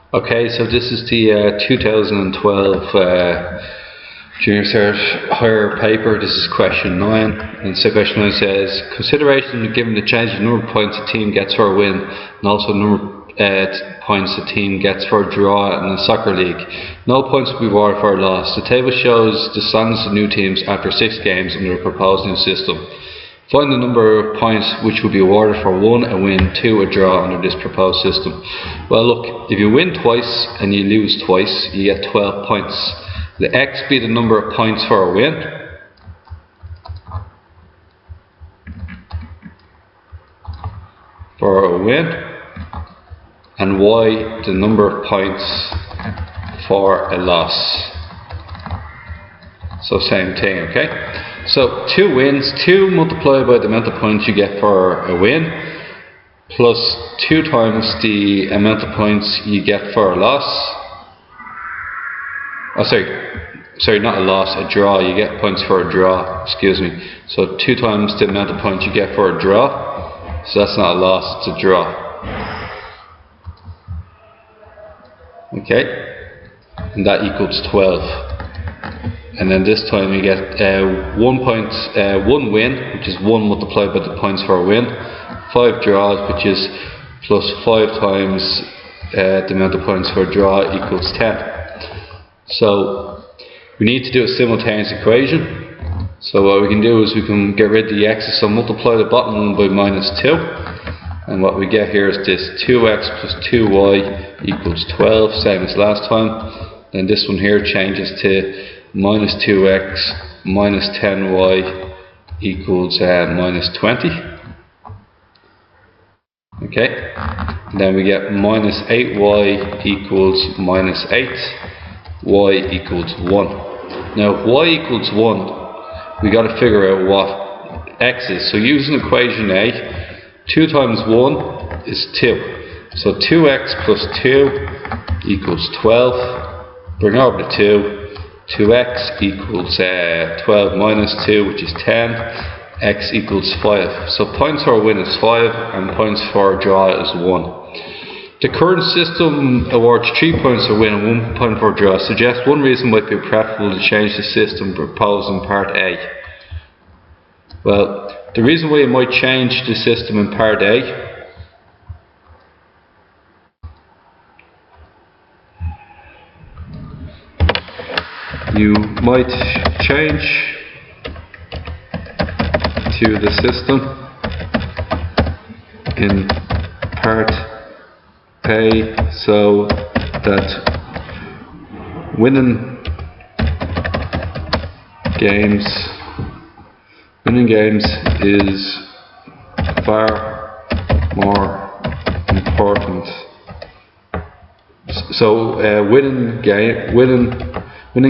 Okay, so this is the 2012 Junior Cert Higher paper. This is question 9, and so question 9 says, consideration given the change in number of points a team gets for a win, and also number of points a team gets for a draw in the soccer league. No points will be awarded for a loss. The table shows the standings of new teams after 6 games under the proposed new system. Find the number of points which will be awarded for 1 a win, 2 a draw under this proposed system. Well, look, if you win twice and you lose twice, you get 12 points. Let X be the number of points for a win. And Y the number of points for a loss. So same thing, okay? So 2 wins, 2 multiplied by the amount of points you get for a win, plus 2 times the amount of points you get for a loss. Oh, sorry, not a loss, a draw. You get points for a draw, excuse me. So 2 times the amount of points you get for a draw. So that's not a loss, it's a draw. Okay, and that equals 12. And then this time you get 1 win, which is 1 multiplied by the points for a win, 5 draws, which is plus 5 times the amount of points for a draw equals 10. So we need to do a simultaneous equation. So what we can do is we can get rid of the x's, so multiply the bottom one by minus 2. And what we get here is this 2x plus 2y equals 12, same as last time. Then this one here changes to minus 2x minus 10y equals minus 20. Okay, and then we get minus 8y equals minus 8, y equals 1. Now if y equals 1, we got to figure out what x is. So using equation A, 2 times 1 is 2. So 2x plus 2 equals 12. Bring over the 2. 2x equals 12 minus 2, which is 10. X equals 5. So points for a win is 5 and points for a draw is 1. The current system awards 3 points for a win and 1 point for a draw. Suggest one reason might be preferable to change the system proposed in part A. Well, the reason why you might change the system in part A you might change to the system in part A so that winning games is far more important. So winning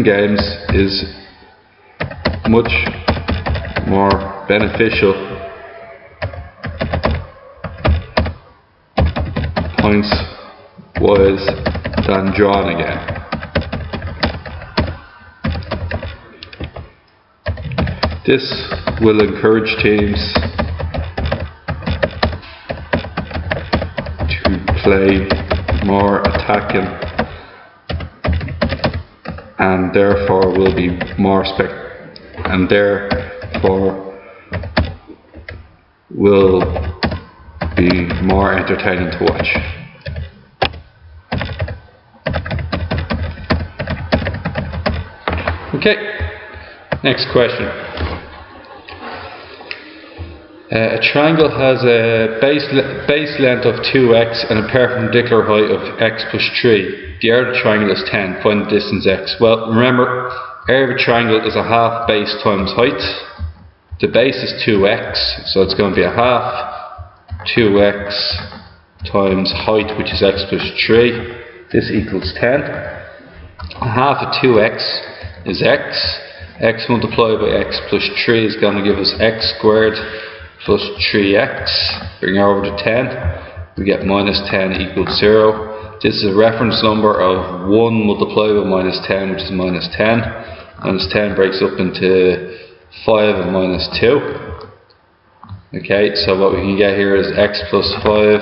games is much more beneficial points wise than drawing a game. This will encourage teams to play more attacking and therefore will be more entertaining to watch. Okay, next question. A triangle has a base length of 2x and a perpendicular height of x plus 3. The area of the triangle is 10. Find the distance x. Well, remember, area of a triangle is a half base times height. The base is 2x, so it's going to be a half 2x times height, which is x plus 3. This equals 10. A half of 2x is x. X multiplied by x plus 3 is going to give us x squared plus 3x. Bring it over to 10. We get minus 10 equals 0. This is a reference number of 1 multiplied by minus 10, which is minus 10. Minus 10 breaks up into 5 and minus 2. Okay, so what we can get here is x plus 5,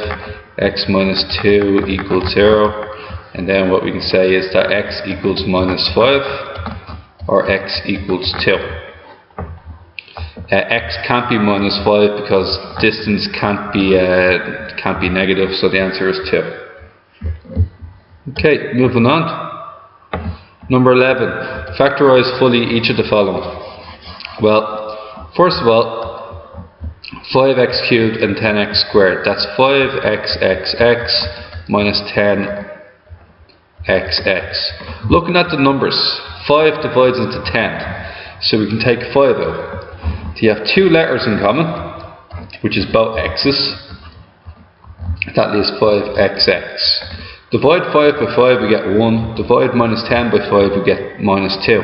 x minus 2 equals 0. And then what we can say is that x equals minus 5 or x equals 2. X can't be minus 5 because distance can't be negative, so the answer is 2. Okay, moving on. Number 11. Factorize fully each of the following. Well, first of all, 5x cubed and 10x squared. That's 5xxx minus 10xx. Looking at the numbers, 5 divides into 10, so we can take 5 out. You have two letters in common, which is both x's. That leaves 5xx. Divide 5 by 5, we get 1. Divide minus 10 by 5, we get minus 2.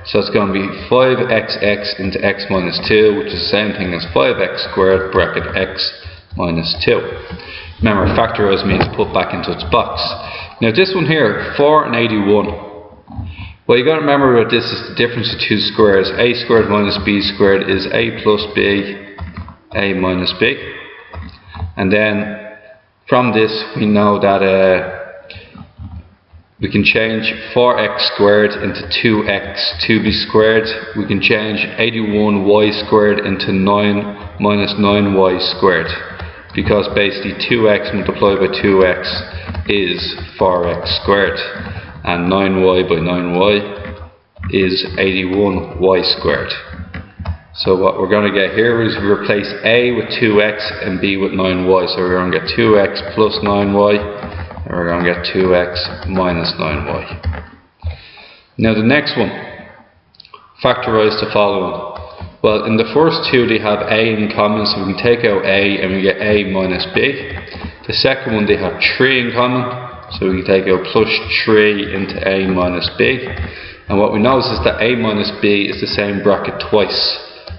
So it's going to be 5xx into x minus 2, which is the same thing as 5x squared bracket x minus 2. Remember, factorize means put back into its box. Now this one here, 4 and 81. What you got to remember about this is the difference of two squares. A squared minus b squared is a plus b, a minus b. And then from this we know that we can change 4x squared into 2x, 2b squared. We can change 81y squared into 9 minus 9y squared. Because basically 2x multiplied by 2x is 4x squared. And 9y by 9y is 81y squared. So what we're going to get here is we replace a with 2x and b with 9y. So we're going to get 2x plus 9y. And we're going to get 2x minus 9y. Now the next one, factorize the following. Well, in the first two they have a in common, so we can take out a and we get a minus b. The second one they have 3 in common, so we can take out plus 3 into a minus b. And what we notice is that a minus b is the same bracket twice.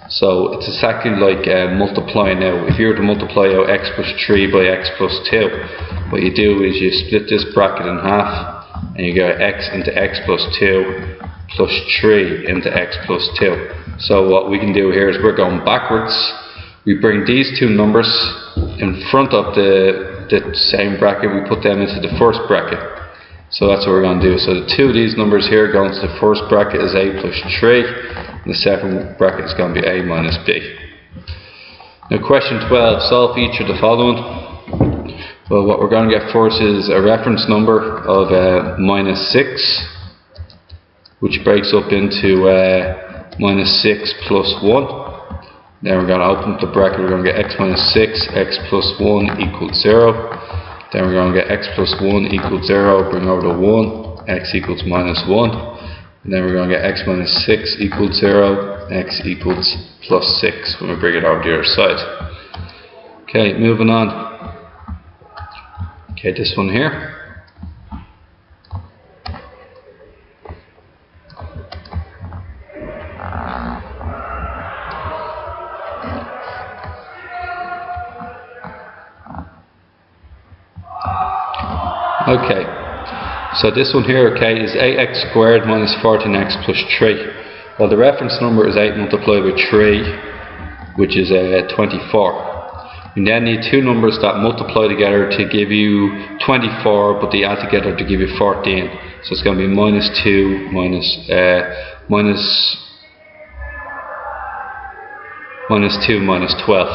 So it's exactly like multiplying now. If you were to multiply out x plus 3 by x plus 2, what you do is you split this bracket in half and you go x into x plus 2 plus 3 into x plus 2. So what we can do here is we're going backwards. We bring these two numbers in front of the same bracket, we put them into the first bracket. So that's what we're going to do. So the two of these numbers here going to the first bracket is a plus 3, and the second bracket is going to be a minus b. Now question 12, solve each of the following. Well, what we're going to get first is a reference number of minus 6, which breaks up into minus 6 plus 1. Then we're going to open up the bracket, we're going to get x minus 6, x plus 1 equals 0. Then we're going to get x plus 1 equals 0, bring over the 1, x equals minus 1. And then we're going to get x minus 6 equals 0, x equals plus 6 when we bring it over the other side. Okay, moving on. Okay, this one here. Okay, so this one here, okay, is 8x squared minus 14x plus 3. Well, the reference number is 8 multiplied by 3, which is 24. We then need two numbers that multiply together to give you 24, but they add together to give you 14. So it's going to be minus 2 minus 2 minus 12.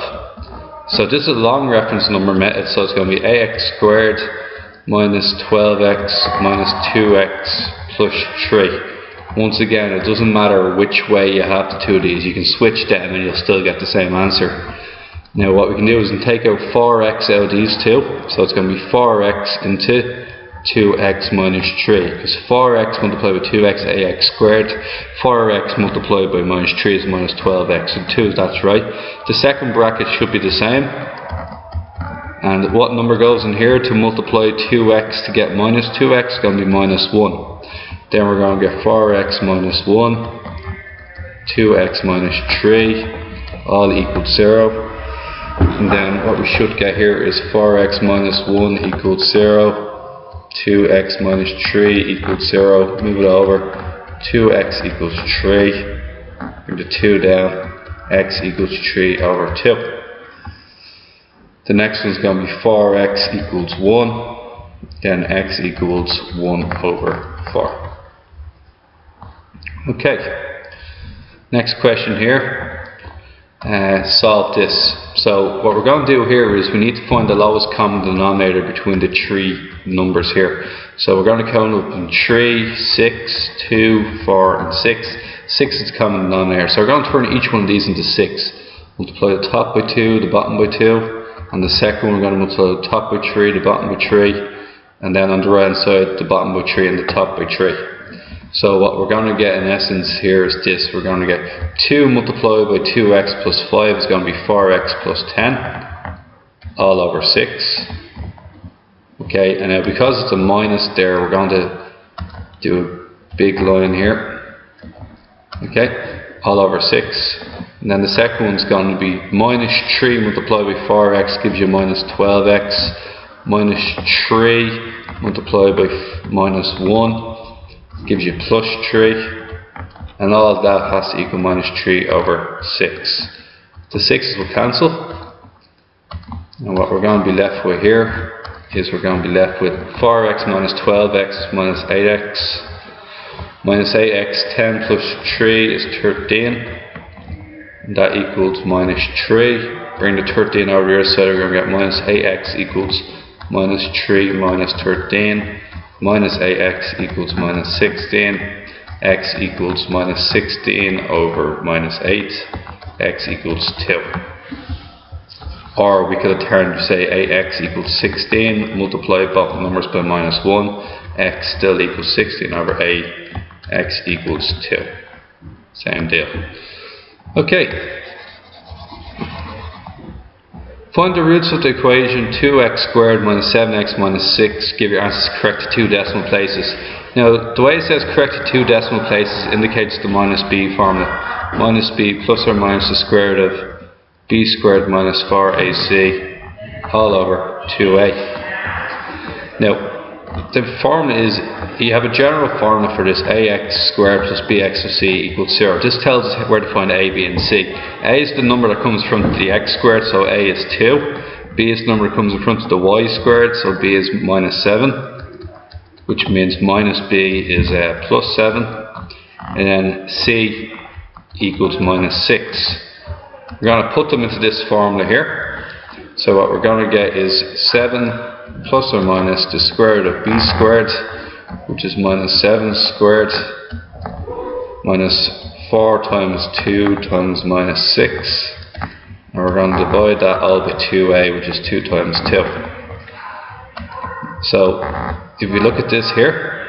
So this is a long reference number method, so it's going to be ax squared minus 12x minus 2x plus 3. Once again, it doesn't matter which way you have the two of these, you can switch them and you'll still get the same answer. Now what we can do is we can take out 4x out of these two, so it's going to be 4x into 2x minus 3, because 4x multiplied by 2x is ax squared, 4x multiplied by minus 3 is minus 12x, so 2, that's right. The second bracket should be the same. And what number goes in here to multiply 2x to get minus 2x? It's going to be minus 1. Then we're going to get 4x minus 1, 2x minus 3, all equals 0. And then what we should get here is 4x minus 1 equals 0, 2x minus 3 equals 0, move it over, 2x equals 3, bring the 2 down, x equals 3 over 2. The next one is going to be 4x equals 1, then x equals 1 over 4. Okay, next question here. Solve this. So what we're going to do here is we need to find the lowest common denominator between the three numbers here. So we're going to count up in 3, 6, 2, 4 and 6. 6 is the common denominator. So we're going to turn each one of these into 6. Multiply the top by 2, the bottom by 2. And the second one we're going to multiply the top by 3, the bottom by 3. And then on the right hand side, the bottom by 3 and the top by 3. So what we're going to get in essence here is this. We're going to get 2 multiplied by 2x plus 5 is going to be 4x plus 10 all over 6. Okay, and now because it's a minus there, we're going to do a big line here. Okay, all over 6. And then the second one's going to be minus 3 multiplied by 4x gives you minus 12x. Minus 3 multiplied by minus 1 gives you plus 3, and all of that has to equal minus 3 over 6. The 6's will cancel, and what we're going to be left with here is we're going to be left with 4x minus 12x minus 8x. Minus 8x, 10 plus 3 is 13, and that equals minus 3. Bring the 13 over the other side, we're going to get minus 8x equals minus 3 minus 13. Minus 8x equals minus 16, x equals minus 16 over minus 8, x equals 2. Or we could have turned to say 8x equals 16, multiply both numbers by minus 1, x still equals 16 over 8, x equals 2. Same deal. Okay. Find the roots of the equation 2x squared minus 7x minus 6. Give your answers correct to 2 decimal places. Now, the way it says correct to 2 decimal places indicates the minus b formula. Minus b plus or minus the square root of b squared minus 4ac all over 2a. Now, the formula is, you have a general formula for this: ax squared plus bx of c equals 0. This tells us where to find a, b and c. A is the number that comes from the x squared, so a is 2. B is the number that comes in front of the y squared, so b is minus 7, which means minus b is plus 7. And then c equals minus 6. We're going to put them into this formula here. So what we're going to get is 7 plus or minus the square root of b squared, which is minus 7 squared, minus 4 times 2 times minus 6, and we're going to divide that all by 2a, which is 2 times 2. So if we look at this here,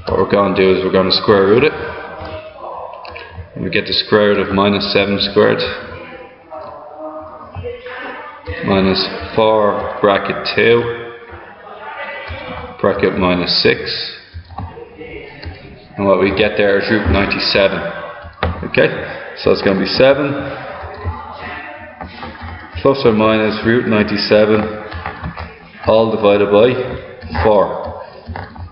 what we're going to do is we're going to square root it, and we get the square root of minus 7 squared minus 4 bracket 2 bracket minus 6, and what we get there is root 97. Okay, so it's going to be 7 plus or minus root 97 all divided by 4.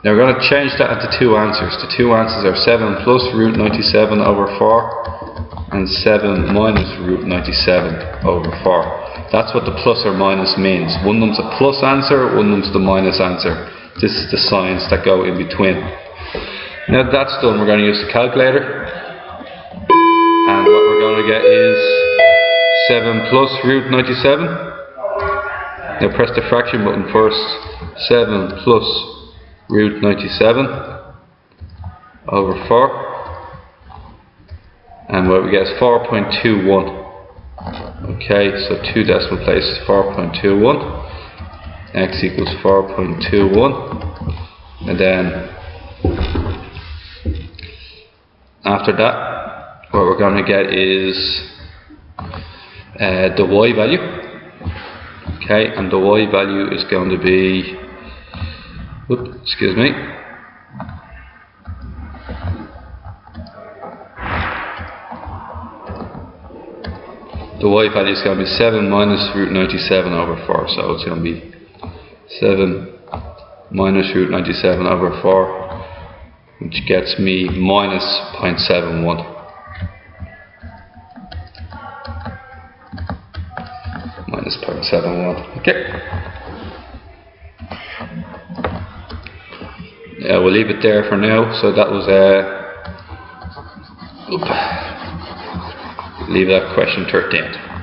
Now we're going to change that into two answers. The two answers are 7 plus root 97 over 4 and 7 minus root 97 over 4. That's what the plus or minus means. One of them's a plus answer, one of them's the minus answer. This is the signs that go in between. Now that that's done, we're going to use the calculator. And what we're going to get is 7 plus root 97. Now press the fraction button first. 7 plus root 97 over 4. And what we get is 4.21. Okay, so 2 decimal places, 4.21. X equals 4.21. And then after that, what we're going to get is the y value. Okay, and the y value is going to be, excuse me, the y value is going to be 7 minus root 97 over 4, so it's going to be 7 minus root 97 over 4, which gets me minus 0.71. Minus 0.71, okay. we'll leave it there for now. So that was leave that question 13.